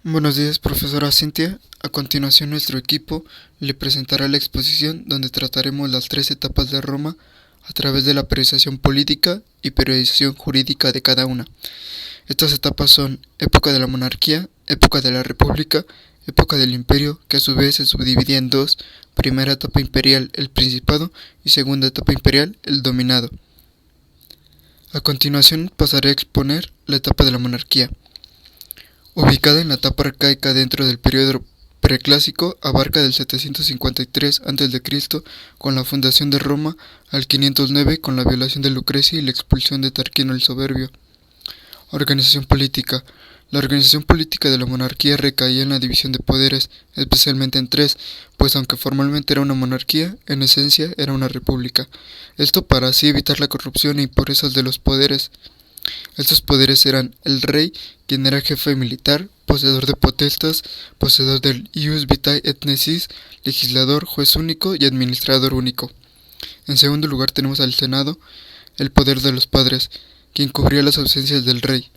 Buenos días, profesora Cintia. A continuación, nuestro equipo le presentará la exposición donde trataremos las tres etapas de Roma a través de la periodización política y periodización jurídica de cada una. Estas etapas son época de la monarquía, época de la república, época del imperio, que a su vez se subdividía en dos: primera etapa imperial, el principado, y segunda etapa imperial, el dominado. A continuación pasaré a exponer la etapa de la monarquía. Ubicada en la etapa arcaica dentro del periodo preclásico, abarca del 753 a.C. con la fundación de Roma al 509 con la violación de Lucrecia y la expulsión de Tarquino el Soberbio. Organización política. La organización política de la monarquía recaía en la división de poderes, especialmente en tres, pues aunque formalmente era una monarquía, en esencia era una república. Esto para así evitar la corrupción e impurezas de los poderes. Estos poderes eran el rey, quien era jefe militar, poseedor de potestas, poseedor del ius vitae et necis, legislador, juez único y administrador único. En segundo lugar tenemos al Senado, el poder de los padres, quien cubría las ausencias del rey.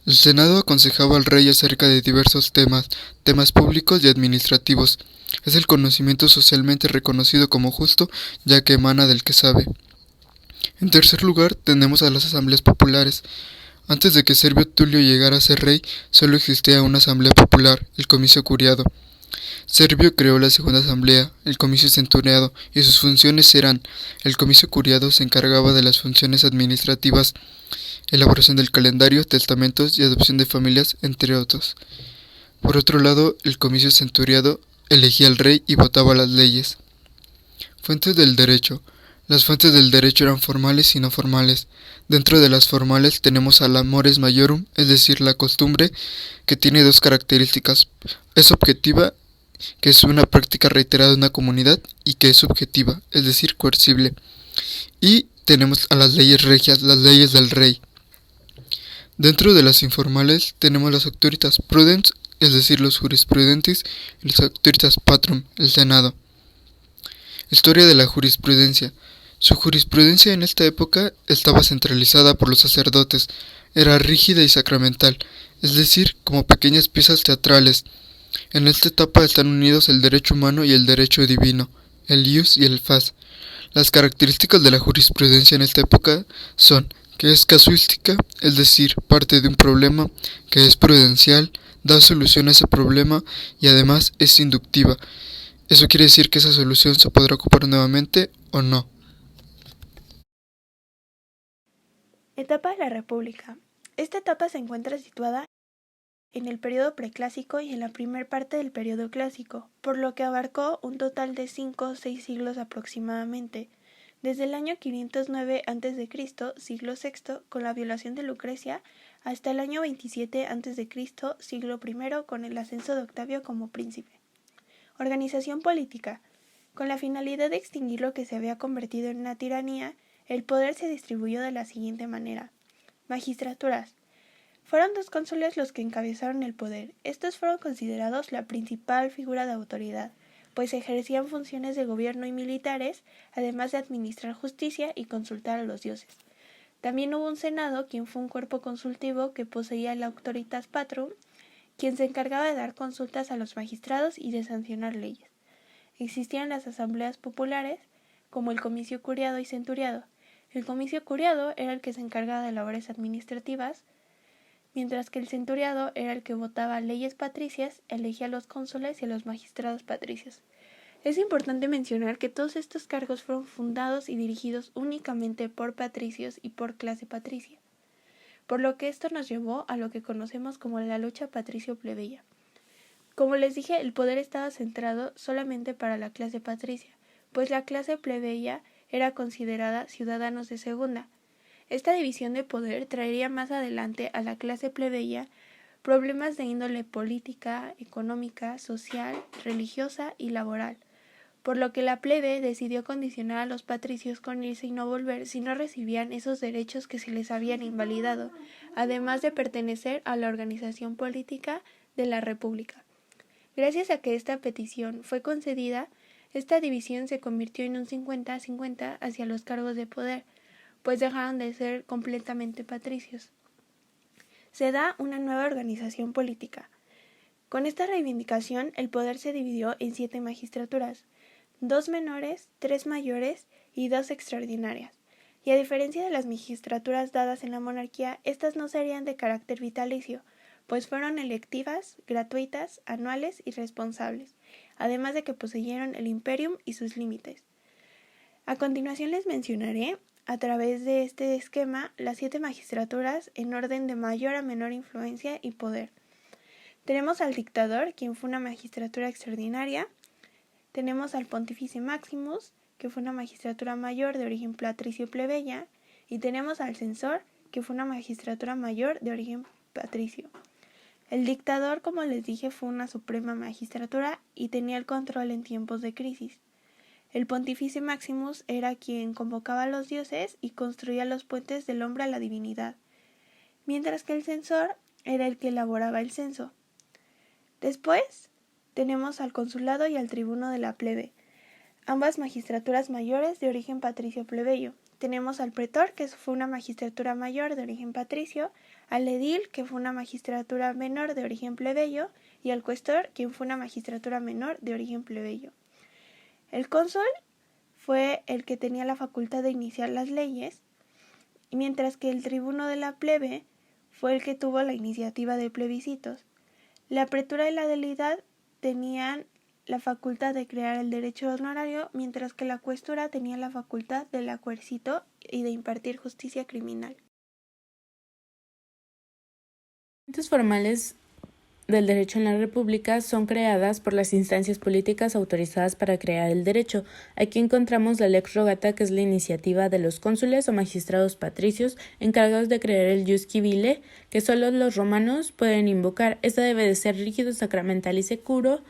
El Senado aconsejaba al rey acerca de diversos temas públicos y administrativos. Es el conocimiento socialmente reconocido como justo, ya que emana del que sabe. En tercer lugar tenemos a las asambleas populares. Antes de que Servio Tulio llegara a ser rey, solo existía una asamblea popular, el comicio curiado. Servio creó la segunda asamblea, el comicio centuriado, y sus funciones eran: el comicio curiado se encargaba de las funciones administrativas, elaboración del calendario, testamentos y adopción de familias, entre otros. Por otro lado, el comicio centuriado elegía al rey y votaba las leyes. Fuentes del derecho. Las fuentes del derecho eran formales y no formales. Dentro de las formales tenemos al mores maiorum, es decir, la costumbre, que tiene dos características: es objetiva, que es una práctica reiterada de una comunidad, y que es subjetiva, es decir, coercible. Y tenemos a las leyes regias, las leyes del rey. Dentro de las informales tenemos las auctoritas prudens, es decir, los jurisprudentes, y las auctoritas patrum, el senado. Historia de la jurisprudencia. Su jurisprudencia en esta época estaba centralizada por los sacerdotes, era rígida y sacramental, es decir, como pequeñas piezas teatrales. En esta etapa están unidos el derecho humano y el derecho divino, el ius y el fas. Las características de la jurisprudencia en esta época son que es casuística, es decir, parte de un problema, que es prudencial, da solución a ese problema y además es inductiva. Eso quiere decir que esa solución se podrá ocupar nuevamente o no. Etapa de la República. Esta etapa se encuentra situada en el periodo preclásico y en la primera parte del periodo clásico, por lo que abarcó un total de 5 o 6 siglos aproximadamente, desde el año 509 a.C., siglo VI, con la violación de Lucrecia, hasta el año 27 a.C., siglo I, con el ascenso de Octavio como príncipe. Organización política. Con la finalidad de extinguir lo que se había convertido en una tiranía, el poder se distribuyó de la siguiente manera. Magistraturas. Fueron 2 cónsules los que encabezaron el poder. Estos fueron considerados la principal figura de autoridad, pues ejercían funciones de gobierno y militares, además de administrar justicia y consultar a los dioses. También hubo un senado, quien fue un cuerpo consultivo que poseía la auctoritas patrum, quien se encargaba de dar consultas a los magistrados y de sancionar leyes. Existían las asambleas populares, como el comicio curiado y centuriado. El comicio curiado era el que se encargaba de labores administrativas, mientras que el centuriado era el que votaba leyes patricias, elegía a los cónsules y a los magistrados patricios. Es importante mencionar que todos estos cargos fueron fundados y dirigidos únicamente por patricios y por clase patricia, por lo que esto nos llevó a lo que conocemos como la lucha patricio-plebeya. Como les dije, el poder estaba centrado solamente para la clase patricia, pues la clase plebeya era considerada ciudadanos de segunda. Esta división de poder traería más adelante a la clase plebeya problemas de índole política, económica, social, religiosa y laboral, por lo que la plebe decidió condicionar a los patricios con irse y no volver si no recibían esos derechos que se les habían invalidado, además de pertenecer a la organización política de la República. Gracias a que esta petición fue concedida, esta división se convirtió en un 50-50 hacia los cargos de poder, pues dejaron de ser completamente patricios. Se da una nueva organización política. Con esta reivindicación, el poder se dividió en 7 magistraturas, 2 menores, 3 mayores y 2 extraordinarias. Y a diferencia de las magistraturas dadas en la monarquía, estas no serían de carácter vitalicio, pues fueron electivas, gratuitas, anuales y responsables, además de que poseyeron el imperium y sus límites. A continuación les mencionaré, a través de este esquema, las 7 magistraturas en orden de mayor a menor influencia y poder. Tenemos al dictador, quien fue una magistratura extraordinaria. Tenemos al Pontífice Maximus, que fue una magistratura mayor de origen patricio plebeya. Y tenemos al censor, que fue una magistratura mayor de origen patricio. El dictador, como les dije, fue una suprema magistratura y tenía el control en tiempos de crisis. El Pontífice Maximus era quien convocaba a los dioses y construía los puentes del hombre a la divinidad, mientras que el censor era el que elaboraba el censo. Después tenemos al consulado y al tribuno de la plebe, ambas magistraturas mayores de origen patricio plebeyo. Tenemos al pretor, que fue una magistratura mayor de origen patricio, al edil, que fue una magistratura menor de origen plebeyo, y al cuestor, quien fue una magistratura menor de origen plebeyo. El cónsul fue el que tenía la facultad de iniciar las leyes, mientras que el tribuno de la plebe fue el que tuvo la iniciativa de plebiscitos. La pretura y la edilidad tenían la facultad de crear el derecho honorario, mientras que la cuestura tenía la facultad del coercito y de impartir justicia criminal. Las formales del derecho en la República son creadas por las instancias políticas autorizadas para crear el derecho. Aquí encontramos la lex rogata, que es la iniciativa de los cónsules o magistrados patricios encargados de crear el ius civile, que solo los romanos pueden invocar. Esta debe de ser rígido, sacramental y securo,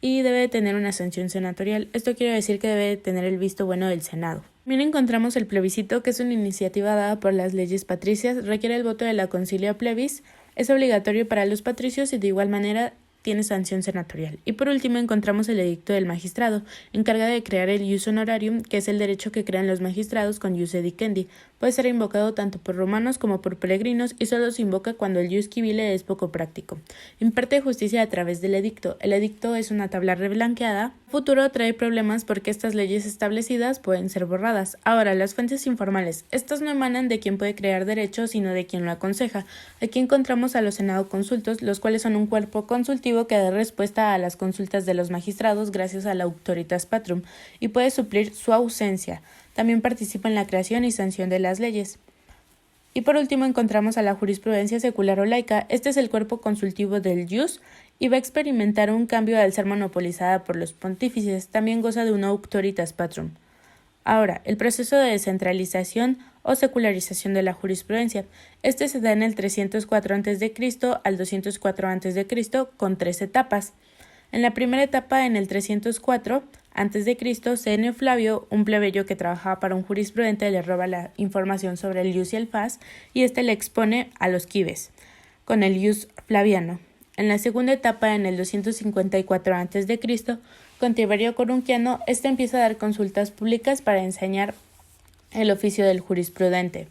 y debe de tener una sanción senatorial. Esto quiere decir que debe de tener el visto bueno del Senado. También encontramos el plebiscito, que es una iniciativa dada por las leyes patricias, requiere el voto de la concilia plebis, es obligatorio para los patricios y de igual manera tiene sanción senatorial. Y por último encontramos el edicto del magistrado, encargado de crear el ius honorarium, que es el derecho que crean los magistrados con ius edicendi. Puede ser invocado tanto por romanos como por peregrinos y solo se invoca cuando el ius civile es poco práctico. Imparte justicia a través del edicto. El edicto es una tabla reblanqueada. Futuro trae problemas porque estas leyes establecidas pueden ser borradas. Ahora, las fuentes informales. Estas no emanan de quien puede crear derecho, sino de quien lo aconseja. Aquí encontramos a los senado consultos, los cuales son un cuerpo consultivo que da respuesta a las consultas de los magistrados gracias a la auctoritas patrum y puede suplir su ausencia. También participa en la creación y sanción de las leyes. Y por último encontramos a la jurisprudencia secular o laica. Este es el cuerpo consultivo del ius y va a experimentar un cambio al ser monopolizada por los pontífices. También goza de una auctoritas patrum. Ahora, el proceso de descentralización o secularización de la jurisprudencia. Este se da en el 304 a.C. al 204 a.C. con 3 etapas. En la primera etapa, en el 304 a.C., Senio Flavio, un plebeyo que trabajaba para un jurisprudente, le roba la información sobre el ius y el fas, y este le expone a los quibes, con el ius flaviano. En la segunda etapa, en el 254 a.C., con Tiberio Corunciano, este empieza a dar consultas públicas para enseñar el oficio del jurisprudente.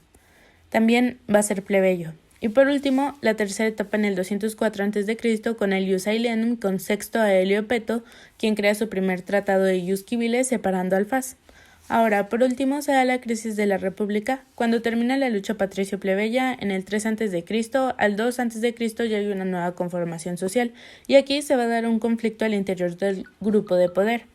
También va a ser plebeyo. Y por último, la tercera etapa en el 204 a.C. con el ius aelianum con Sexto Aelio Peto, quien crea su primer tratado de ius civile separando al fas. Ahora, por último, se da la crisis de la República. Cuando termina la lucha patricio-plebeya, en el 3 a.C., al 2 a.C. ya hay una nueva conformación social, y aquí se va a dar un conflicto al interior del grupo de poder.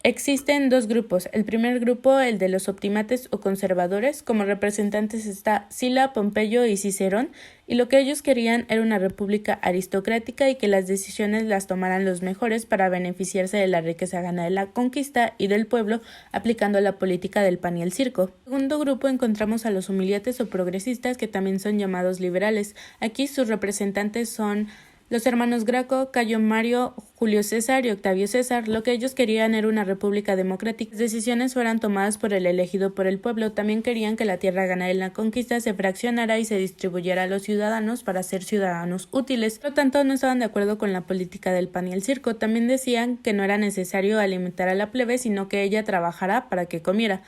Existen 2 grupos. El primer grupo, el de los optimates o conservadores. Como representantes está Sila, Pompeyo y Cicerón, y lo que ellos querían era una república aristocrática y que las decisiones las tomaran los mejores para beneficiarse de la riqueza ganada de la conquista y del pueblo, aplicando la política del pan y el circo. En el segundo grupo encontramos a los humiliates o progresistas, que también son llamados liberales. Aquí sus representantes son los hermanos Graco, Cayo Mario, Julio César y Octavio César. Lo que ellos querían era una república democrática. Las decisiones fueran tomadas por el elegido por el pueblo. También querían que la tierra ganada en la conquista se fraccionara y se distribuyera a los ciudadanos para ser ciudadanos útiles. Por lo tanto, no estaban de acuerdo con la política del pan y el circo. También decían que no era necesario alimentar a la plebe, sino que ella trabajara para que comiera.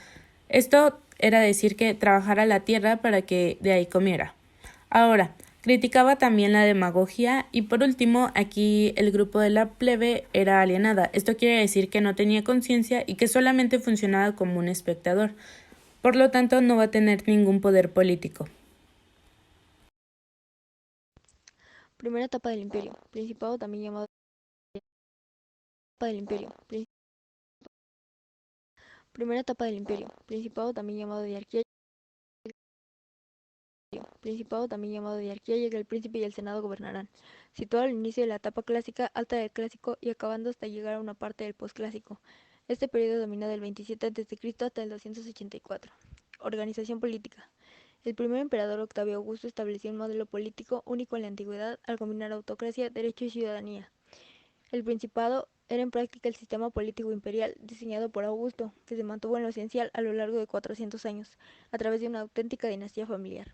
Esto era decir que trabajara la tierra para que de ahí comiera. Ahora, Criticaba también la demagogia y por último, aquí el grupo de la plebe era alienada. Esto quiere decir que no tenía conciencia y que solamente funcionaba como un espectador. Por lo tanto, no va a tener ningún poder político. Primera etapa del Imperio. Principado también llamado etapa del Imperio. Primera etapa del Imperio. Principado también llamado diarquía. Principado también llamado diarquía, ya que el príncipe y el senado gobernarán, situado al inicio de la etapa clásica, alta del clásico y acabando hasta llegar a una parte del posclásico. Este periodo domina del 27 a.C. hasta el 284. Organización política. El primer emperador Octavio Augusto estableció un modelo político único en la antigüedad al combinar autocracia, derecho y ciudadanía. El principado era en práctica el sistema político imperial diseñado por Augusto, que se mantuvo en lo esencial a lo largo de 400 años, a través de una auténtica dinastía familiar.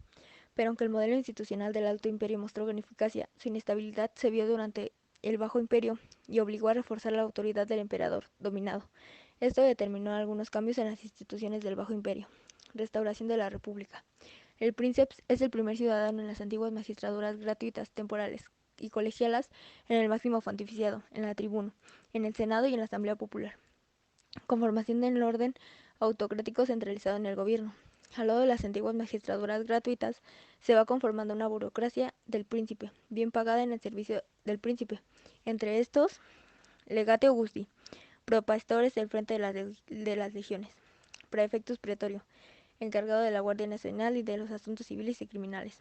Pero aunque el modelo institucional del Alto Imperio mostró gran eficacia, su inestabilidad se vio durante el Bajo Imperio y obligó a reforzar la autoridad del emperador dominado. Esto determinó algunos cambios en las instituciones del Bajo Imperio. Restauración de la República. El princeps es el primer ciudadano en las antiguas magistraturas gratuitas, temporales y colegialas, en el máximo pontificiado, en la tribuna, en el Senado y en la Asamblea Popular. Conformación del orden autocrático centralizado en el gobierno. Al lado de las antiguas magistraturas gratuitas, se va conformando una burocracia del príncipe, bien pagada en el servicio del príncipe. Entre estos, legate Augusti, propastores del frente de las legiones, praefectus pretorio, encargado de la Guardia Nacional y de los asuntos civiles y criminales,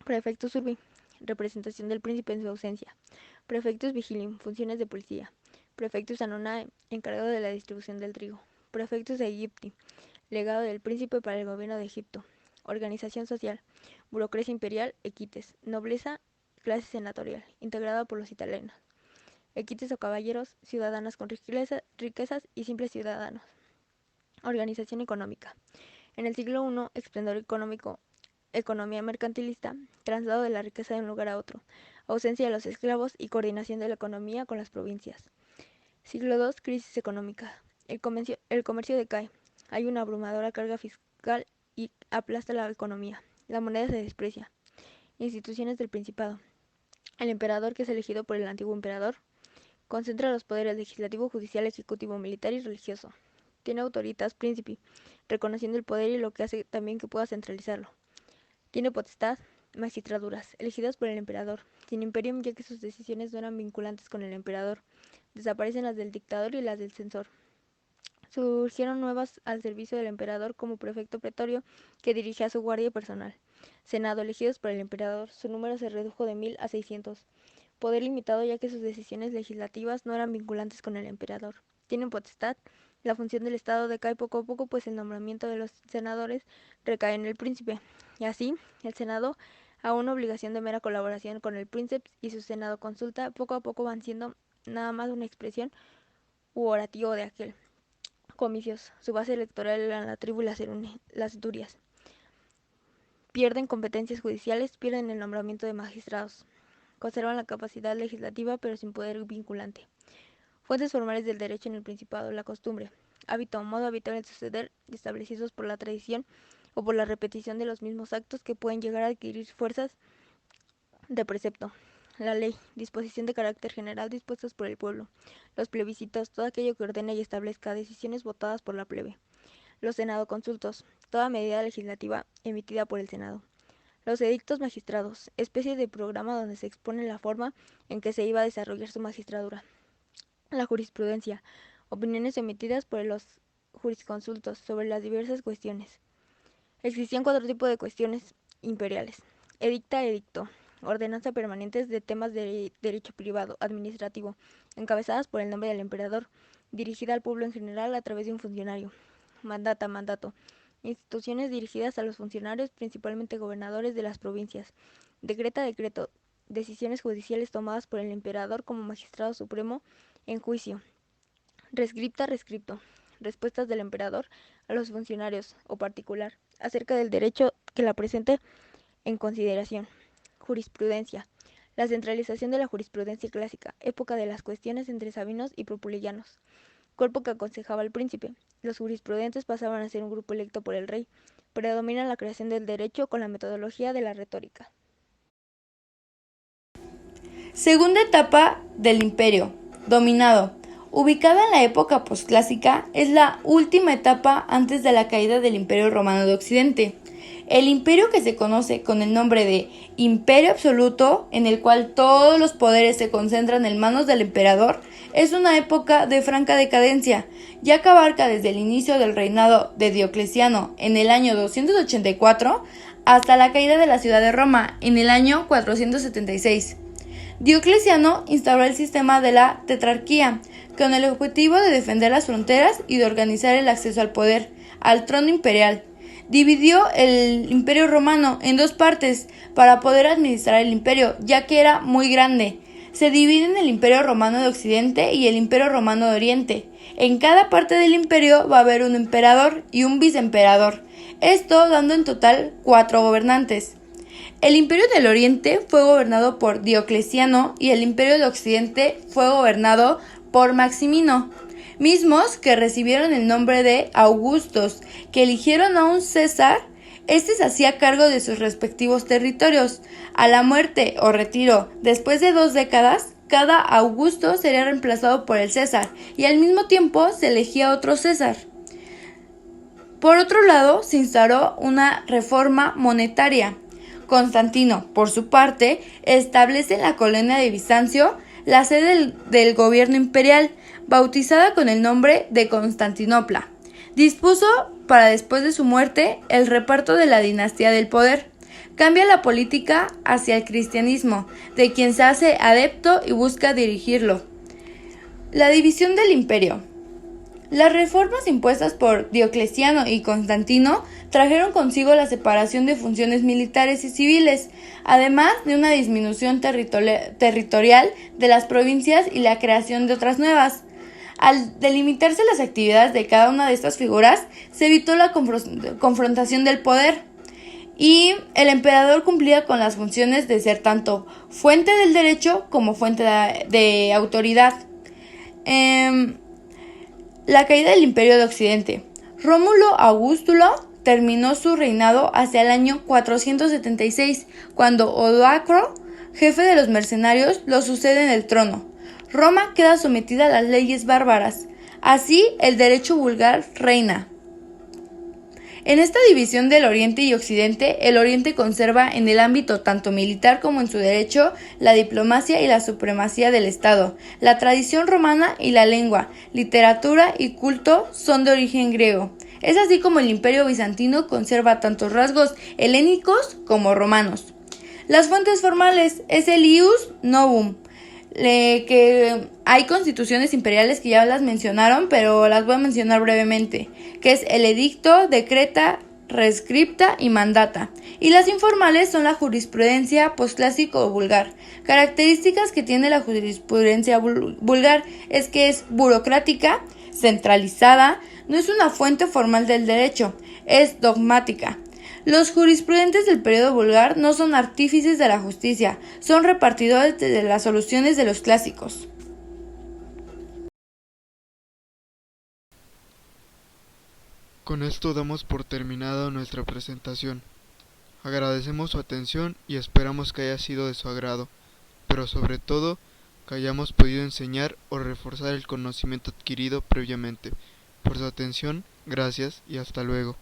praefectus urbi, representación del príncipe en su ausencia, prefectus vigilium, funciones de policía, prefectus anonae, encargado de la distribución del trigo, prefectus Aegypti, legado del príncipe para el gobierno de Egipto, organización social, burocracia imperial, equites, nobleza, clase senatorial, integrada por los italianos, equites o caballeros, ciudadanos con riquezas y simples ciudadanos. Organización económica. En el siglo I, esplendor económico, economía mercantilista, traslado de la riqueza de un lugar a otro, ausencia de los esclavos y coordinación de la economía con las provincias. Siglo II, crisis económica. El comercio decae. Hay una abrumadora carga fiscal y aplasta la economía. La moneda se desprecia. Instituciones del Principado. El emperador, que es elegido por el antiguo emperador, concentra los poderes legislativo, judicial, ejecutivo, militar y religioso. Tiene autoritas príncipe, reconociendo el poder y lo que hace también que pueda centralizarlo. Tiene potestad, magistraturas, elegidas por el emperador, sin imperium, ya que sus decisiones no eran vinculantes con el emperador. Desaparecen las del dictador y las del censor. Surgieron nuevas al servicio del emperador como prefecto pretorio, que dirigía su guardia personal. Senado, elegidos por el emperador, su número se redujo de 1000 a 600. Poder limitado, ya que sus decisiones legislativas no eran vinculantes con el emperador. Tienen potestad. La función del Estado decae poco a poco, pues el nombramiento de los senadores recae en el príncipe. Y así, el Senado, a una obligación de mera colaboración con el príncipe y su Senado consulta, poco a poco van siendo nada más una expresión u orativo de aquel. Comicios. Su base electoral eran la tribu y las durias. Pierden competencias judiciales, pierden el nombramiento de magistrados. Conservan la capacidad legislativa, pero sin poder vinculante. Fuentes formales del derecho en el Principado: la costumbre, hábito o modo habitual de suceder, establecidos por la tradición o por la repetición de los mismos actos que pueden llegar a adquirir fuerzas de precepto. La ley, disposición de carácter general dispuestas por el pueblo. Los plebiscitos, todo aquello que ordena y establezca decisiones votadas por la plebe. Los senado consultos, toda medida legislativa emitida por el Senado. Los edictos magistrados, especie de programa donde se expone la forma en que se iba a desarrollar su magistratura. La jurisprudencia, opiniones emitidas por los jurisconsultos sobre las diversas cuestiones. Existían 4 tipos de cuestiones imperiales: edicto, ordenanza permanentes de temas de derecho privado, administrativo, encabezadas por el nombre del emperador, dirigida al pueblo en general a través de un funcionario. Mandato, instituciones dirigidas a los funcionarios, principalmente gobernadores de las provincias. Decreto, decisiones judiciales tomadas por el emperador como magistrado supremo en juicio. Rescripto, respuestas del emperador a los funcionarios o particular acerca del derecho que la presente en consideración. Jurisprudencia, la centralización de la jurisprudencia clásica, época de las cuestiones entre sabinos y populianos, cuerpo que aconsejaba al príncipe. Los jurisprudentes pasaban a ser un grupo electo por el rey. Predomina la creación del derecho con la metodología de la retórica. Segunda etapa del imperio, dominado. Ubicada en la época posclásica, es la última etapa antes de la caída del Imperio Romano de Occidente. El imperio que se conoce con el nombre de Imperio Absoluto, en el cual todos los poderes se concentran en manos del emperador, es una época de franca decadencia, ya que abarca desde el inicio del reinado de Diocleciano en el año 284 hasta la caída de la ciudad de Roma en el año 476. Diocleciano instauró el sistema de la tetrarquía, con el objetivo de defender las fronteras y de organizar el acceso al poder, al trono imperial. Dividió el Imperio Romano en dos partes para poder administrar el imperio, ya que era muy grande. Se divide en el Imperio Romano de Occidente y el Imperio Romano de Oriente. En cada parte del imperio va a haber un emperador y un viceemperador, esto dando en total 4 gobernantes. El Imperio del Oriente fue gobernado por Diocleciano y el Imperio de Occidente fue gobernado por Maximino, mismos que recibieron el nombre de Augustos, que eligieron a un César. Este se hacía cargo de sus respectivos territorios. A la muerte o retiro después de 2 décadas, cada Augusto sería reemplazado por el César y al mismo tiempo se elegía otro César. Por otro lado, se instauró una reforma monetaria. Constantino, por su parte, establece en la colonia de Bizancio la sede del gobierno imperial, bautizada con el nombre de Constantinopla. Dispuso, para después de su muerte, el reparto de la dinastía del poder. Cambia la política hacia el cristianismo, de quien se hace adepto y busca dirigirlo. La división del imperio. Las reformas impuestas por Diocleciano y Constantino trajeron consigo la separación de funciones militares y civiles, además de una disminución territorial de las provincias y la creación de otras nuevas. Al delimitarse las actividades de cada una de estas figuras, se evitó la confrontación del poder, y el emperador cumplía con las funciones de ser tanto fuente del derecho como fuente de autoridad. La caída del Imperio de Occidente. Rómulo Augustulo terminó su reinado hacia el año 476, cuando Odoacro, jefe de los mercenarios, lo sucede en el trono. Roma queda sometida a las leyes bárbaras. Así, el derecho vulgar reina. En esta división del Oriente y Occidente, el Oriente conserva en el ámbito tanto militar como en su derecho la diplomacia y la supremacía del Estado. La tradición romana y la lengua, literatura y culto son de origen griego. Es así como el Imperio bizantino conserva tantos rasgos helénicos como romanos. Las fuentes formales es el Ius Novum, que hay constituciones imperiales que ya las mencionaron, pero las voy a mencionar brevemente, que es el edicto, decreta, rescripta y mandata. Y las informales son la jurisprudencia posclásico o vulgar. Características que tiene la jurisprudencia vulgar es que es burocrática, centralizada, no es una fuente formal del derecho, es dogmática. Los jurisprudentes del periodo vulgar no son artífices de la justicia, son repartidores de las soluciones de los clásicos. Con esto damos por terminada nuestra presentación. Agradecemos su atención y esperamos que haya sido de su agrado, pero sobre todo que hayamos podido enseñar o reforzar el conocimiento adquirido previamente. Por su atención, gracias y hasta luego.